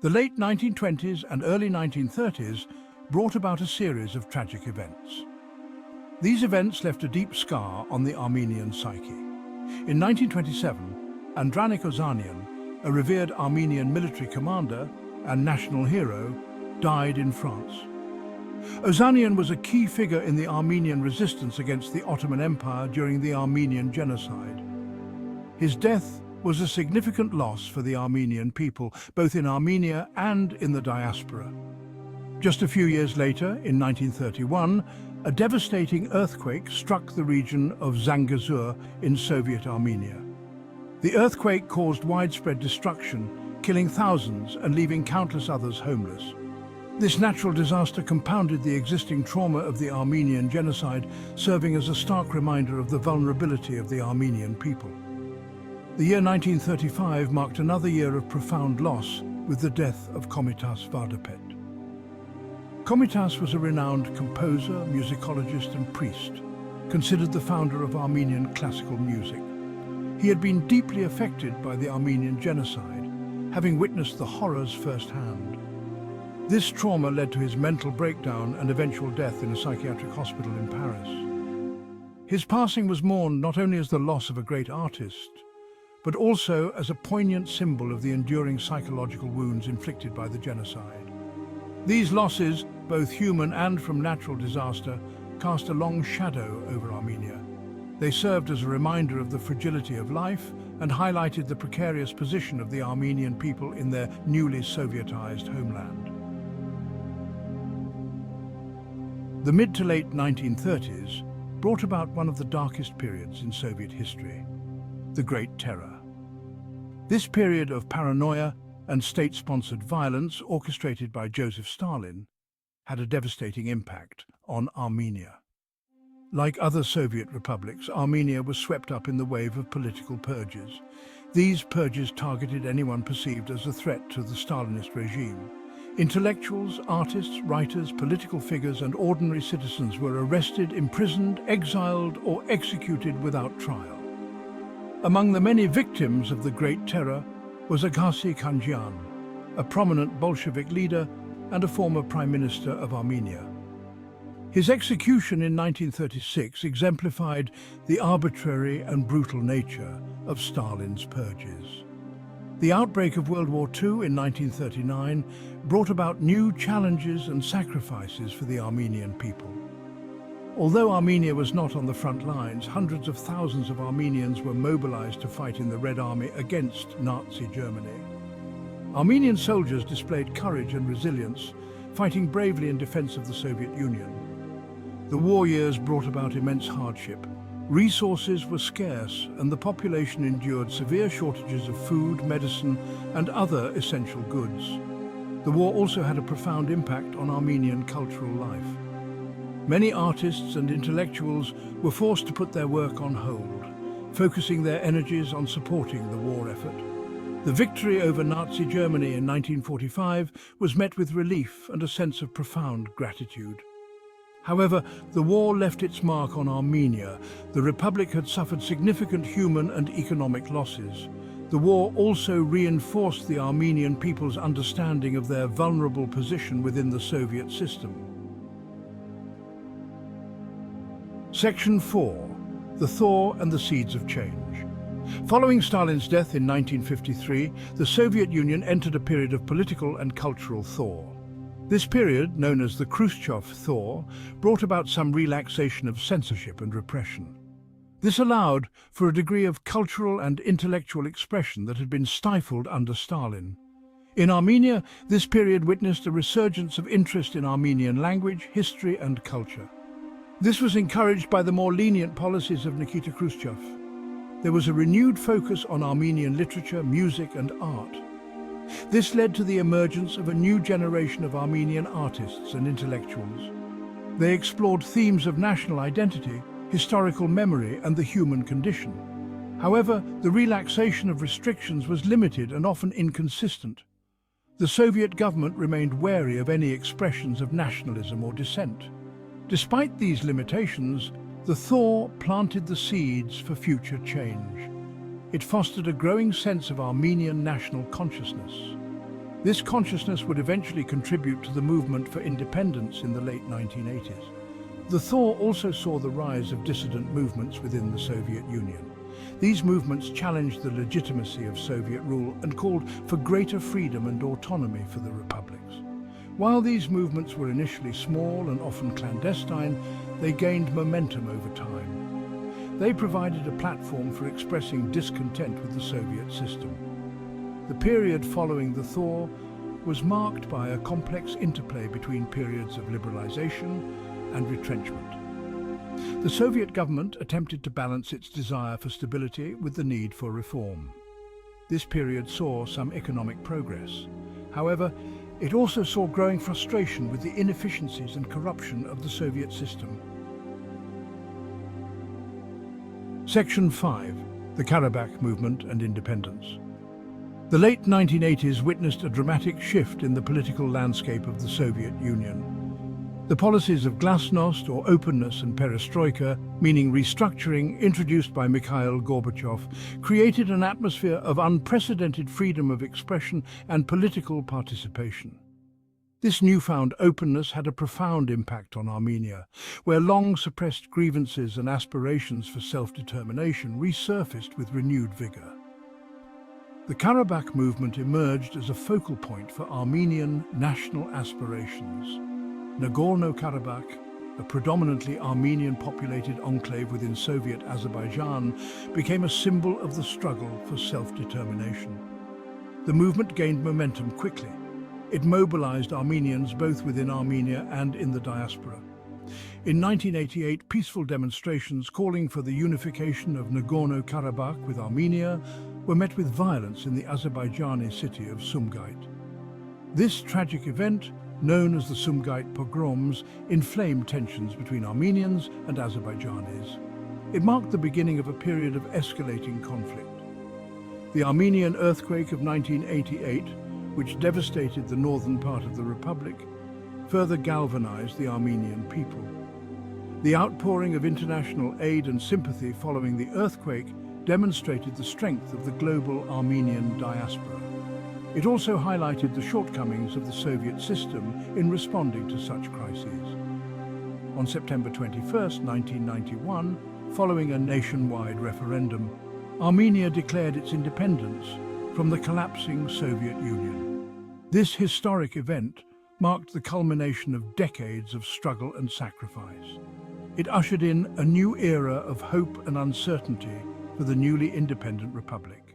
The late 1920s and early 1930s brought about a series of tragic events. These events left a deep scar on the Armenian psyche. In 1927, Andranik Ozanian, a revered Armenian military commander and national hero, died in France. Ozanian was a key figure in the Armenian resistance against the Ottoman Empire during the Armenian Genocide. His death was a significant loss for the Armenian people, both in Armenia and in the diaspora. Just a few years later, in 1931, a devastating earthquake struck the region of Zangezur in Soviet Armenia. The earthquake caused widespread destruction, killing thousands and leaving countless others homeless. This natural disaster compounded the existing trauma of the Armenian Genocide, serving as a stark reminder of the vulnerability of the Armenian people. The year 1935 marked another year of profound loss with the death of Komitas Vardapet. Komitas was a renowned composer, musicologist and priest, considered the founder of Armenian classical music. He had been deeply affected by the Armenian Genocide, having witnessed the horrors firsthand. This trauma led to his mental breakdown and eventual death in a psychiatric hospital in Paris. His passing was mourned not only as the loss of a great artist, but also as a poignant symbol of the enduring psychological wounds inflicted by the genocide. These losses, both human and from natural disaster, cast a long shadow over Armenia. They served as a reminder of the fragility of life and highlighted the precarious position of the Armenian people in their newly Sovietized homeland. The mid to late 1930s brought about one of the darkest periods in Soviet history, the Great Terror. This period of paranoia and state-sponsored violence, orchestrated by Joseph Stalin, had a devastating impact on Armenia. Like other Soviet republics, Armenia was swept up in the wave of political purges. These purges targeted anyone perceived as a threat to the Stalinist regime. Intellectuals, artists, writers, political figures, and ordinary citizens were arrested, imprisoned, exiled, or executed without trial. Among the many victims of the Great Terror was Agassi Kanjian, a prominent Bolshevik leader and a former Prime Minister of Armenia. His execution in 1936 exemplified the arbitrary and brutal nature of Stalin's purges. The outbreak of World War II in 1939 brought about new challenges and sacrifices for the Armenian people. Although Armenia was not on the front lines, hundreds of thousands of Armenians were mobilized to fight in the Red Army against Nazi Germany. Armenian soldiers displayed courage and resilience, fighting bravely in defense of the Soviet Union. The war years brought about immense hardship. Resources were scarce, and the population endured severe shortages of food, medicine, and other essential goods. The war also had a profound impact on Armenian cultural life. Many artists and intellectuals were forced to put their work on hold, focusing their energies on supporting the war effort. The victory over Nazi Germany in 1945 was met with relief and a sense of profound gratitude. However, the war left its mark on Armenia. The Republic had suffered significant human and economic losses. The war also reinforced the Armenian people's understanding of their vulnerable position within the Soviet system. Section 4. The Thaw and the Seeds of Change. Following Stalin's death in 1953, the Soviet Union entered a period of political and cultural thaw. This period, known as the Khrushchev thaw, brought about some relaxation of censorship and repression. This allowed for a degree of cultural and intellectual expression that had been stifled under Stalin. In Armenia, this period witnessed a resurgence of interest in Armenian language, history, and culture. This was encouraged by the more lenient policies of Nikita Khrushchev. There was a renewed focus on Armenian literature, music, and art. This led to the emergence of a new generation of Armenian artists and intellectuals. They explored themes of national identity, historical memory, and the human condition. However, the relaxation of restrictions was limited and often inconsistent. The Soviet government remained wary of any expressions of nationalism or dissent. Despite these limitations, the thaw planted the seeds for future change. It fostered a growing sense of Armenian national consciousness. This consciousness would eventually contribute to the movement for independence in the late 1980s. The thaw also saw the rise of dissident movements within the Soviet Union. These movements challenged the legitimacy of Soviet rule and called for greater freedom and autonomy for the republics. While these movements were initially small and often clandestine, they gained momentum over time. They provided a platform for expressing discontent with the Soviet system. The period following the thaw was marked by a complex interplay between periods of liberalization and retrenchment. The Soviet government attempted to balance its desire for stability with the need for reform. This period saw some economic progress. However, it also saw growing frustration with the inefficiencies and corruption of the Soviet system. Section 5. The Karabakh Movement and Independence. The late 1980s witnessed a dramatic shift in the political landscape of the Soviet Union. The policies of glasnost, or openness, and perestroika, meaning restructuring, introduced by Mikhail Gorbachev, created an atmosphere of unprecedented freedom of expression and political participation. This newfound openness had a profound impact on Armenia, where long-suppressed grievances and aspirations for self-determination resurfaced with renewed vigor. The Karabakh movement emerged as a focal point for Armenian national aspirations. Nagorno-Karabakh, a predominantly Armenian-populated enclave within Soviet Azerbaijan, became a symbol of the struggle for self-determination. The movement gained momentum quickly. It mobilized Armenians both within Armenia and in the diaspora. In 1988, peaceful demonstrations calling for the unification of Nagorno-Karabakh with Armenia were met with violence in the Azerbaijani city of Sumgait. This tragic event, known as the Sumgait pogroms, inflamed tensions between Armenians and Azerbaijanis. It marked the beginning of a period of escalating conflict. The Armenian earthquake of 1988, which devastated the northern part of the republic, further galvanized the Armenian people. The outpouring of international aid and sympathy following the earthquake demonstrated the strength of the global Armenian diaspora. It also highlighted the shortcomings of the Soviet system in responding to such crises. On September 21, 1991, following a nationwide referendum, Armenia declared its independence from the collapsing Soviet Union. This historic event marked the culmination of decades of struggle and sacrifice. It ushered in a new era of hope and uncertainty for the newly independent republic.